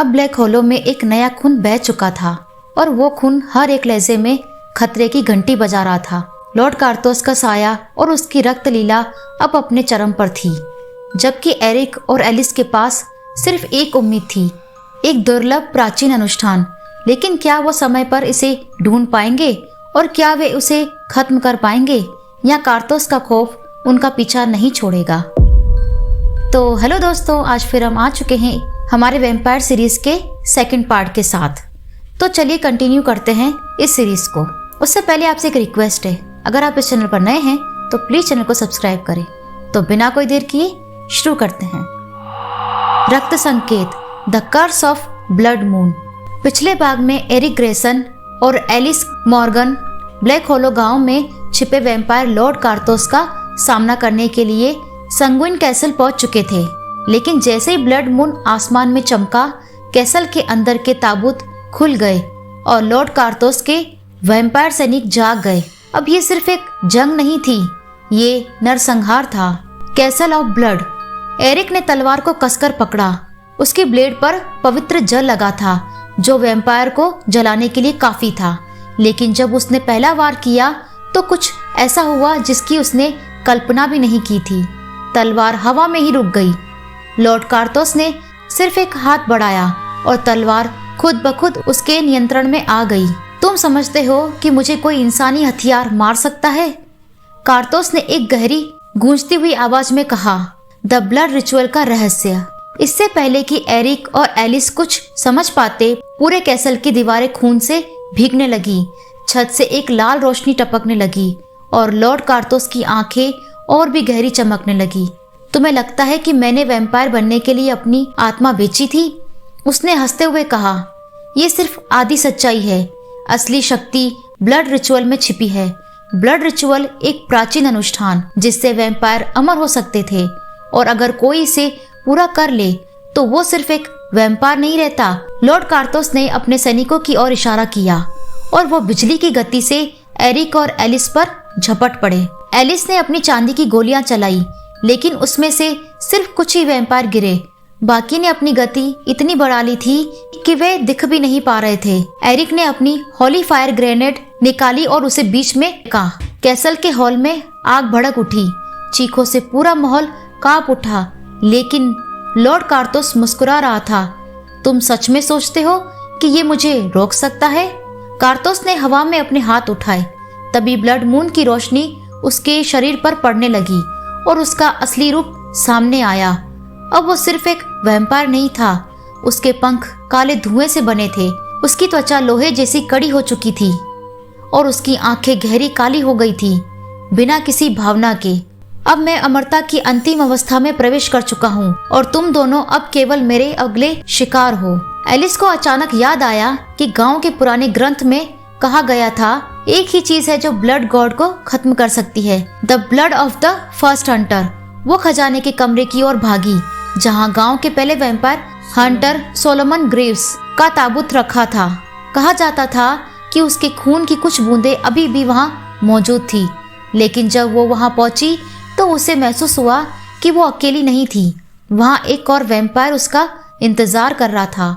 अब ब्लैक होलो में एक नया खून बह चुका था और वो खून हर एक लहजे में खतरे की घंटी बजा रहा था। लॉर्ड कार्तोस का साया और उसकी रक्त लीला अब अपने चरम पर थी, जबकि एरिक और एलिस के पास सिर्फ एक उम्मीद थी, एक दुर्लभ प्राचीन अनुष्ठान। लेकिन क्या वो समय पर इसे ढूंढ पाएंगे और क्या वे उसे खत्म कर पाएंगे, या कार्तोस का खौफ उनका पीछा नहीं छोड़ेगा। तो हेलो दोस्तों, आज फिर हम आ चुके हैं हमारे वैम्पायर सीरीज के सेकंड पार्ट के साथ। तो चलिए कंटिन्यू करते हैं इस सीरीज को। उससे पहले आपसे एक रिक्वेस्ट है, अगर आप इस चैनल पर नए हैं तो प्लीज चैनल को सब्सक्राइब करें। तो बिना कोई देर किए शुरू करते हैं। रक्त संकेत, the curse of blood moon. पिछले भाग में एरिक ग्रेसन और एलिस मॉर्गन ब्लैक होलो गांव में छिपे वैम्पायर लॉर्ड कार्तोस का सामना करने के लिए संगुइन कैसल पहुंच चुके थे। लेकिन जैसे ही ब्लड मून आसमान में चमका, कैसल के अंदर के ताबूत खुल गए और लॉर्ड कार्तोस के वैम्पायर सैनिक जाग गए। अब ये सिर्फ एक जंग नहीं थी, ये नरसंहार था। Castle of blood. एरिक ने तलवार को कसकर पकड़ा। उसकी ब्लेड पर पवित्र जल लगा था जो वैम्पायर को जलाने के लिए काफी था। लेकिन जब उसने पहला वार किया तो कुछ ऐसा हुआ जिसकी उसने कल्पना भी नहीं की थी। तलवार हवा में ही रुक गई। लॉर्ड कार्तोस ने सिर्फ एक हाथ बढ़ाया और तलवार खुद ब खुद उसके नियंत्रण में आ गई। तुम समझते हो कि मुझे कोई इंसानी हथियार मार सकता है? कार्तोस ने एक गहरी गूंजती हुई आवाज में कहा। द ब्लड रिचुअल का रहस्य। इससे पहले कि एरिक और एलिस कुछ समझ पाते, पूरे कैसल की दीवारें खून से भीगने लगी। छत से एक लाल रोशनी टपकने लगी और लॉर्ड कार्तोस की आंखें और भी गहरी चमकने लगी। तुम्हें लगता है कि मैंने वैम्पायर बनने के लिए अपनी आत्मा बेची थी? उसने हंसते हुए कहा। यह सिर्फ आधी सच्चाई है। असली शक्ति ब्लड रिचुअल में छिपी है। ब्लड रिचुअल एक प्राचीन अनुष्ठान जिससे वैम्पायर अमर हो सकते थे, और अगर कोई इसे पूरा कर ले तो वो सिर्फ एक वैम्पायर नहीं रहता। लॉर्ड कार्तोस ने अपने सैनिकों की ओर इशारा किया और वो बिजली की गति से एरिक और एलिस पर झपट पड़े। एलिस ने अपनी चांदी की गोलियां चलाई, लेकिन उसमें से सिर्फ कुछ ही वैम्पायर गिरे। बाकी ने अपनी गति इतनी बढ़ा ली थी कि वे दिख भी नहीं पा रहे थे। एरिक ने अपनी होली फायर ग्रेनेड निकाली और उसे बीच में फेंका। कैसल के हॉल में आग भड़क उठी। चीखों से पूरा माहौल कांप उठा। लेकिन लॉर्ड कार्तोस मुस्कुरा रहा था। तुम सच में सोचते हो कि ये मुझे रोक सकता है? कार्तोस ने हवा में अपने हाथ उठाए। तभी ब्लड मून की रोशनी उसके शरीर पर पड़ने लगी और उसका असली रूप सामने आया। अब वो सिर्फ एक वैम्पायर नहीं था। उसके पंख काले धुएं से बने थे। उसकी त्वचा लोहे जैसी कड़ी हो चुकी थी और उसकी आंखें गहरी काली हो गई थी, बिना किसी भावना के। अब मैं अमरता की अंतिम अवस्था में प्रवेश कर चुका हूँ और तुम दोनों अब केवल मेरे अगले शिकार हो। एलिस को अचानक याद आया कि गांव के पुराने ग्रंथ में कहा गया था, एक ही चीज है जो ब्लड गॉड को खत्म कर सकती है, the blood of the first Hunter. वो खजाने के कमरे की ओर भागी जहाँ गांव के पहले वैम्पायर हंटर सोलोमन ग्रेव्स का ताबूत रखा था। कहा जाता था कि उसके खून की कुछ बूंदें अभी भी वहाँ मौजूद थी। लेकिन जब वो वहाँ पहुंची तो उसे महसूस हुआ कि वो अकेली नहीं थी। वहाँ एक और वैम्पायर उसका इंतजार कर रहा था,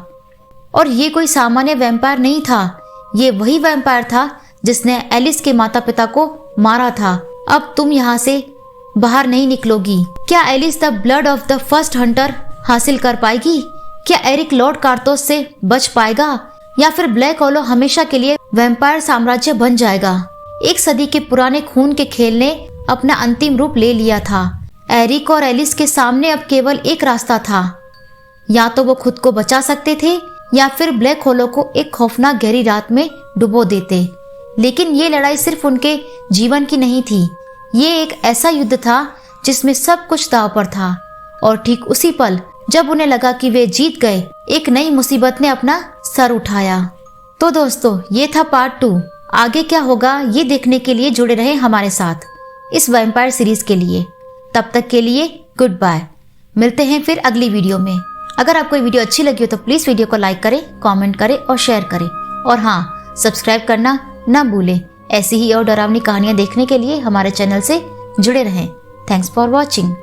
और ये कोई सामान्य वैम्पायर नहीं था। ये वही वैम्पायर था जिसने एलिस के माता पिता को मारा था। अब तुम यहाँ से बाहर नहीं निकलोगी। क्या Alice the blood of the first hunter हासिल कर पाएगी? क्या एरिक लॉर्ड कार्तोस से बच पाएगा, या फिर ब्लैक होलो हमेशा के लिए वैम्पायर साम्राज्य बन जाएगा? एक सदी के पुराने खून के खेल ने अपना अंतिम रूप ले लिया था। एरिक और एलिस के सामने अब केवल एक रास्ता था। या तो वो खुद को बचा सकते थे या फिर ब्लैक होलो को एक खौफनाक गहरी रात में डुबो देते। लेकिन ये लड़ाई सिर्फ उनके जीवन की नहीं थी। ये एक ऐसा युद्ध था जिसमें सब कुछ दांव पर था। और ठीक उसी पल जब उन्हें लगा कि वे जीत गए, एक नई मुसीबत ने अपना सर उठाया। तो दोस्तों, ये था पार्ट 2। आगे क्या होगा ये देखने के लिए जुड़े रहे हमारे साथ इस वैम्पायर सीरीज के लिए। तब तक के लिए गुड बाय। मिलते हैं फिर अगली वीडियो में। अगर आपको ये वीडियो अच्छी लगी हो तो प्लीज वीडियो को लाइक करें, कमेंट करें और शेयर करें। और हाँ, सब्सक्राइब करना ना भूलें। ऐसी ही और डरावनी कहानियां देखने के लिए हमारे चैनल से जुड़े रहें। Thanks for watching.